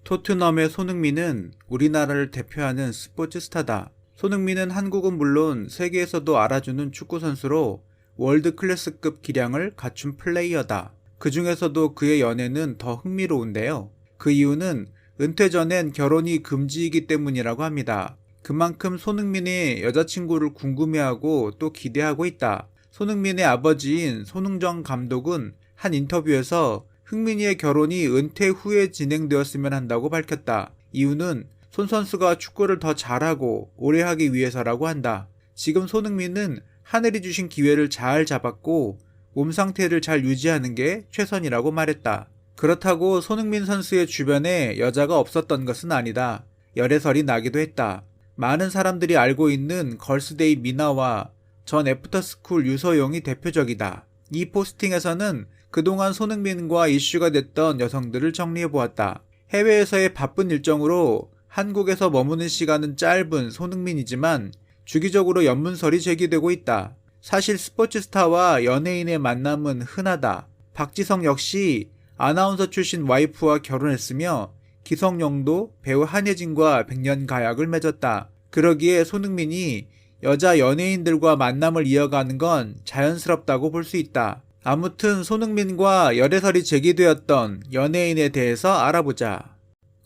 토트넘의 손흥민은 우리나라를 대표하는 스포츠 스타다. 손흥민은 한국은 물론 세계에서도 알아주는 축구 선수로 월드 클래스급 기량을 갖춘 플레이어다. 그 중에서도 그의 연애는 더 흥미로운데요. 그 이유는 은퇴 전엔 결혼이 금지이기 때문이라고 합니다. 그만큼 손흥민이 여자친구를 궁금해하고 또 기대하고 있다. 손흥민의 아버지인 손흥정 감독은 한 인터뷰에서 흥민이의 결혼이 은퇴 후에 진행되었으면 한다고 밝혔다. 이유는 손 선수가 축구를 더 잘하고 오래 하기 위해서라고 한다. 지금 손흥민은 하늘이 주신 기회를 잘 잡았고 몸 상태를 잘 유지하는 게 최선이라고 말했다. 그렇다고 손흥민 선수의 주변에 여자가 없었던 것은 아니다. 열애설이 나기도 했다. 많은 사람들이 알고 있는 걸스데이 미나와 전 애프터스쿨 유서용이 대표적이다. 이 포스팅에서는 그동안 손흥민과 이슈가 됐던 여성들을 정리해보았다. 해외에서의 바쁜 일정으로 한국에서 머무는 시간은 짧은 손흥민이지만 주기적으로 연문설이 제기되고 있다. 사실 스포츠 스타와 연예인의 만남은 흔하다. 박지성 역시 아나운서 출신 와이프와 결혼했으며 기성용도 배우 한예진과 백년 가약을 맺었다. 그러기에 손흥민이 여자 연예인들과 만남을 이어가는 건 자연스럽다고 볼 수 있다. 아무튼 손흥민과 열애설이 제기되었던 연예인에 대해서 알아보자.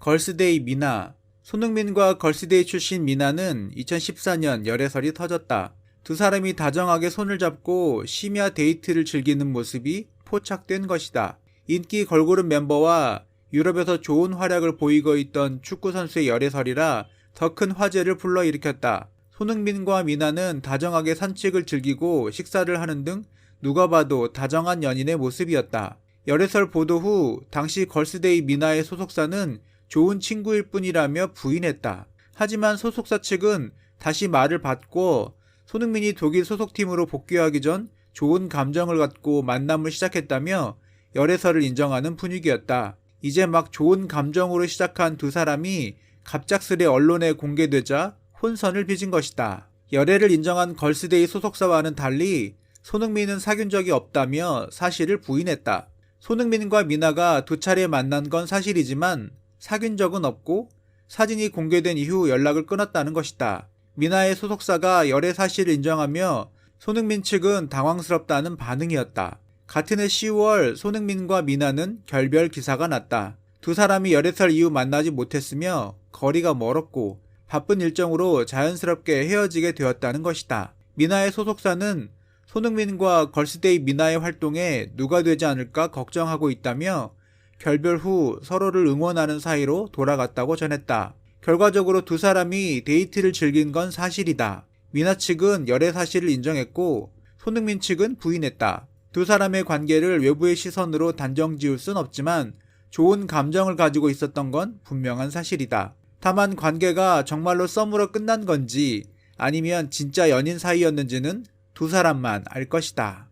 걸스데이 미나. 손흥민과 걸스데이 출신 미나는 2014년 열애설이 터졌다. 두 사람이 다정하게 손을 잡고 심야 데이트를 즐기는 모습이 포착된 것이다. 인기 걸그룹 멤버와 유럽에서 좋은 활약을 보이고 있던 축구선수의 열애설이라 더 큰 화제를 불러일으켰다. 손흥민과 미나는 다정하게 산책을 즐기고 식사를 하는 등 누가 봐도 다정한 연인의 모습이었다. 열애설 보도 후 당시 걸스데이 미나의 소속사는 좋은 친구일 뿐이라며 부인했다. 하지만 소속사 측은 다시 말을 받고 손흥민이 독일 소속팀으로 복귀하기 전 좋은 감정을 갖고 만남을 시작했다며 열애설을 인정하는 분위기였다. 이제 막 좋은 감정으로 시작한 두 사람이 갑작스레 언론에 공개되자 혼선을 빚은 것이다. 열애를 인정한 걸스데이 소속사와는 달리 손흥민은 사귄 적이 없다며 사실을 부인했다. 손흥민과 미나가 두 차례 만난 건 사실이지만 사귄 적은 없고 사진이 공개된 이후 연락을 끊었다는 것이다. 미나의 소속사가 열애 사실을 인정하며 손흥민 측은 당황스럽다는 반응이었다. 같은 해 10월 손흥민과 미나는 결별 기사가 났다. 두 사람이 열애설 이후 만나지 못했으며 거리가 멀었고 바쁜 일정으로 자연스럽게 헤어지게 되었다는 것이다. 미나의 소속사는 손흥민과 걸스데이 미나의 활동에 누가 되지 않을까 걱정하고 있다며 결별 후 서로를 응원하는 사이로 돌아갔다고 전했다. 결과적으로 두 사람이 데이트를 즐긴 건 사실이다. 미나 측은 열애 사실을 인정했고 손흥민 측은 부인했다. 두 사람의 관계를 외부의 시선으로 단정 지을 순 없지만 좋은 감정을 가지고 있었던 건 분명한 사실이다. 다만 관계가 정말로 썸으로 끝난 건지 아니면 진짜 연인 사이였는지는 두 사람만 알 것이다.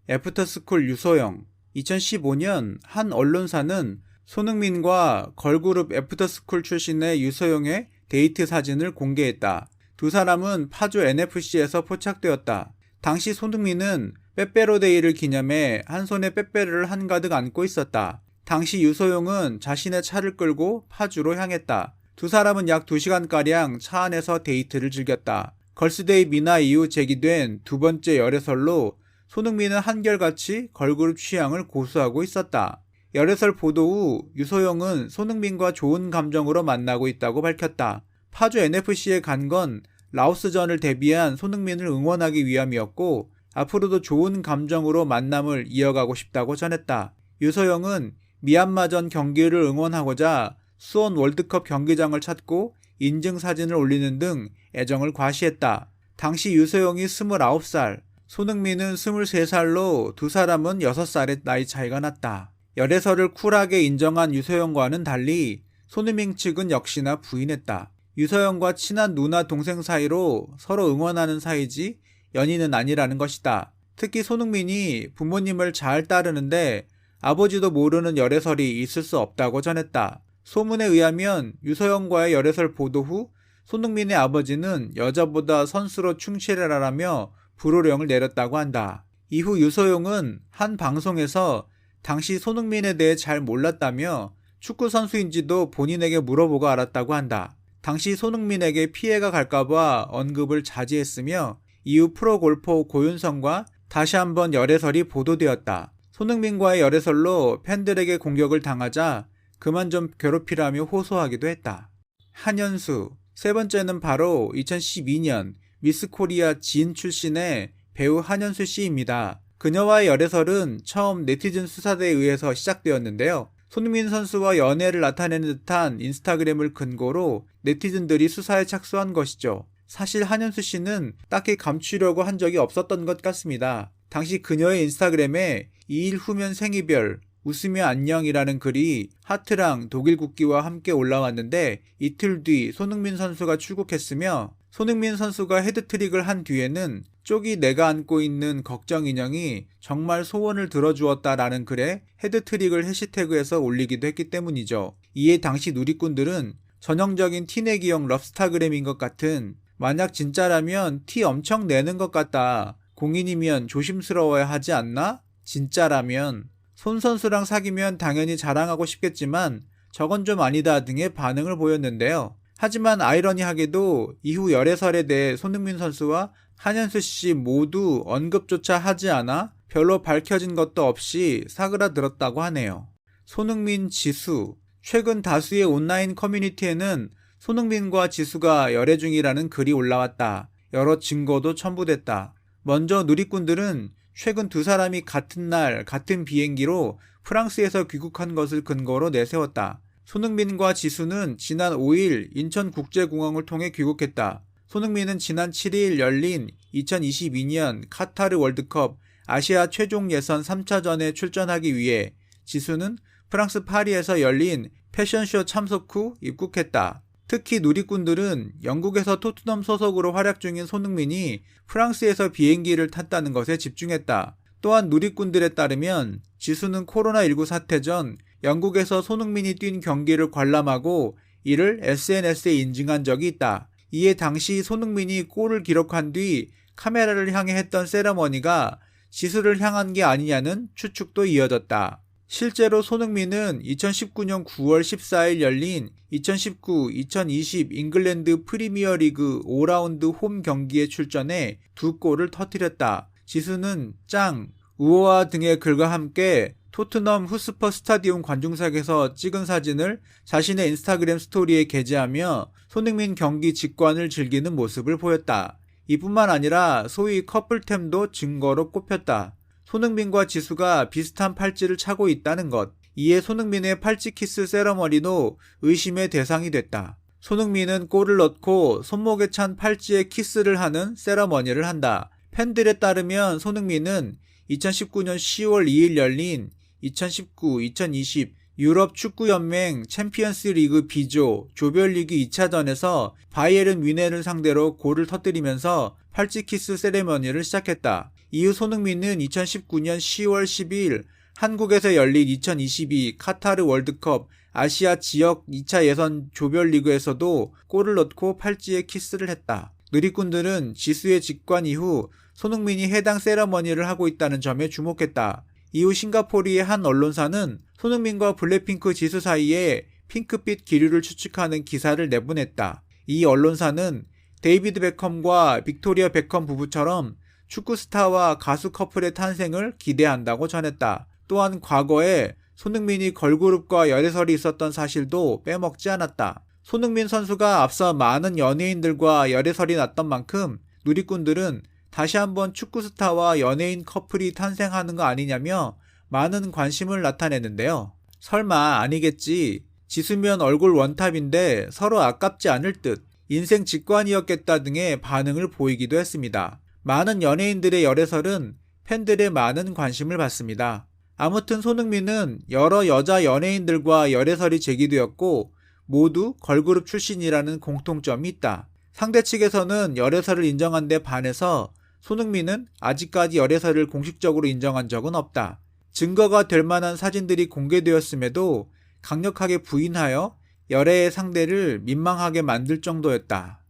애프터스쿨 유소영. 2015년 한 언론사는 손흥민과 걸그룹 애프터스쿨 출신의 유소영의 데이트 사진을 공개했다. 두 사람은 파주 NFC에서 포착되었다. 당시 손흥민은 빼빼로데이를 기념해 한 손에 빼빼로를 한가득 안고 있었다. 당시 유소영은 자신의 차를 끌고 파주로 향했다. 두 사람은 약 2시간가량 차 안에서 데이트를 즐겼다. 걸스데이 미나 이후 제기된 두 번째 열애설로 손흥민은 한결같이 걸그룹 취향을 고수하고 있었다. 열애설 보도 후 유소영은 손흥민과 좋은 감정으로 만나고 있다고 밝혔다. 파주 NFC에 간 건 라오스전을 대비한 손흥민을 응원하기 위함이었고 앞으로도 좋은 감정으로 만남을 이어가고 싶다고 전했다. 유소영은 미얀마전 경기를 응원하고자 수원 월드컵 경기장을 찾고 인증사진을 올리는 등 애정을 과시했다. 당시 유소영이 29살, 손흥민은 23살로 두 사람은 6살의 나이 차이가 났다. 열애설을 쿨하게 인정한 유소영과는 달리 손흥민 측은 역시나 부인했다. 유소영과 친한 누나 동생 사이로 서로 응원하는 사이지 연인은 아니라는 것이다. 특히 손흥민이 부모님을 잘 따르는데 아버지도 모르는 열애설이 있을 수 없다고 전했다. 소문에 의하면 유소영과의 열애설 보도 후 손흥민의 아버지는 여자보다 선수로 충실해라라며 불호령을 내렸다고 한다. 이후 유소영은 한 방송에서 당시 손흥민에 대해 잘 몰랐다며 축구 선수인지도 본인에게 물어보고 알았다고 한다. 당시 손흥민에게 피해가 갈까봐 언급을 자제했으며 이후 프로골퍼 고윤성과 다시 한번 열애설이 보도되었다. 손흥민과의 열애설로 팬들에게 공격을 당하자 그만 좀 괴롭히라며 호소하기도 했다. 한현수, 세 번째는 바로 2012년 미스 코리아 진 출신의 배우 한현수 씨입니다. 그녀와의 열애설은 처음 네티즌 수사대에 의해서 시작되었는데요. 손흥민 선수와 연애를 나타내는 듯한 인스타그램을 근거로 네티즌들이 수사에 착수한 것이죠. 사실 한현수 씨는 딱히 감추려고 한 적이 없었던 것 같습니다. 당시 그녀의 인스타그램에 2일 후면 생이별, 웃으며 안녕이라는 글이 하트랑 독일 국기와 함께 올라왔는데 이틀 뒤 손흥민 선수가 출국했으며 손흥민 선수가 헤드트릭을 한 뒤에는 쪽이 내가 안고 있는 걱정 인형이 정말 소원을 들어주었다라는 글에 헤드트릭을 해시태그해서 올리기도 했기 때문이죠. 이에 당시 누리꾼들은 전형적인 티내기형 럽스타그램인 것 같은, 만약 진짜라면 티 엄청 내는 것 같다, 공인이면 조심스러워야 하지 않나? 진짜라면 손 선수랑 사귀면 당연히 자랑하고 싶겠지만 저건 좀 아니다 등의 반응을 보였는데요. 하지만 아이러니하게도 이후 열애설에 대해 손흥민 선수와 한현수 씨 모두 언급조차 하지 않아 별로 밝혀진 것도 없이 사그라들었다고 하네요. 손흥민, 지수. 최근 다수의 온라인 커뮤니티에는 손흥민과 지수가 열애 중이라는 글이 올라왔다. 여러 증거도 첨부됐다. 먼저 누리꾼들은 최근 두 사람이 같은 날 같은 비행기로 프랑스에서 귀국한 것을 근거로 내세웠다. 손흥민과 지수는 지난 5일 인천국제공항을 통해 귀국했다. 손흥민은 지난 7일 열린 2022년 카타르 월드컵 아시아 최종 예선 3차전에 출전하기 위해, 지수는 프랑스 파리에서 열린 패션쇼 참석 후 입국했다. 특히 누리꾼들은 영국에서 토트넘 소속으로 활약 중인 손흥민이 프랑스에서 비행기를 탔다는 것에 집중했다. 또한 누리꾼들에 따르면 지수는 코로나19 사태 전 영국에서 손흥민이 뛴 경기를 관람하고 이를 SNS에 인증한 적이 있다. 이에 당시 손흥민이 골을 기록한 뒤 카메라를 향해 했던 세레머니가 지수를 향한 게 아니냐는 추측도 이어졌다. 실제로 손흥민은 2019년 9월 14일 열린 2019-2020 잉글랜드 프리미어리그 5라운드 홈 경기에 출전해 2골을 터뜨렸다. 지수는 짱, 우호아 등의 글과 함께 토트넘 후스퍼 스타디움 관중석에서 찍은 사진을 자신의 인스타그램 스토리에 게재하며 손흥민 경기 직관을 즐기는 모습을 보였다. 이뿐만 아니라 소위 커플템도 증거로 꼽혔다. 손흥민과 지수가 비슷한 팔찌를 차고 있다는 것. 이에 손흥민의 팔찌 키스 세러머니도 의심의 대상이 됐다. 손흥민은 골을 넣고 손목에 찬 팔찌에 키스를 하는 세러머니를 한다. 팬들에 따르면 손흥민은 2019년 10월 2일 열린 2019-2020 유럽 축구연맹 챔피언스 리그 B조 조별리그 2차전에서 바이에른 뮌헨을 상대로 골을 터뜨리면서 팔찌 키스 세레머니를 시작했다. 이후 손흥민은 2019년 10월 12일 한국에서 열린 2022 카타르 월드컵 아시아 지역 2차 예선 조별리그에서도 골을 넣고 팔찌에 키스를 했다. 누리꾼들은 지수의 직관 이후 손흥민이 해당 세레머니를 하고 있다는 점에 주목했다. 이후 싱가포르의 한 언론사는 손흥민과 블랙핑크 지수 사이에 핑크빛 기류를 추측하는 기사를 내보냈다. 이 언론사는 데이비드 베컴과 빅토리아 베컴 부부처럼 축구 스타와 가수 커플의 탄생을 기대한다고 전했다. 또한 과거에 손흥민이 걸그룹과 열애설이 있었던 사실도 빼먹지 않았다. 손흥민 선수가 앞서 많은 연예인들과 열애설이 났던 만큼 누리꾼들은 다시 한번 축구 스타와 연예인 커플이 탄생하는 거 아니냐며 많은 관심을 나타내는데요. 설마 아니겠지. 지수면 얼굴 원탑인데 서로 아깝지 않을 듯. 인생 직관이었겠다 등의 반응을 보이기도 했습니다. 많은 연예인들의 열애설은 팬들의 많은 관심을 받습니다. 아무튼 손흥민은 여러 여자 연예인들과 열애설이 제기되었고 모두 걸그룹 출신이라는 공통점이 있다. 상대 측에서는 열애설을 인정한 데 반해서 손흥민은 아직까지 열애설을 공식적으로 인정한 적은 없다. 증거가 될 만한 사진들이 공개되었음에도 강력하게 부인하여 열애의 상대를 민망하게 만들 정도였다.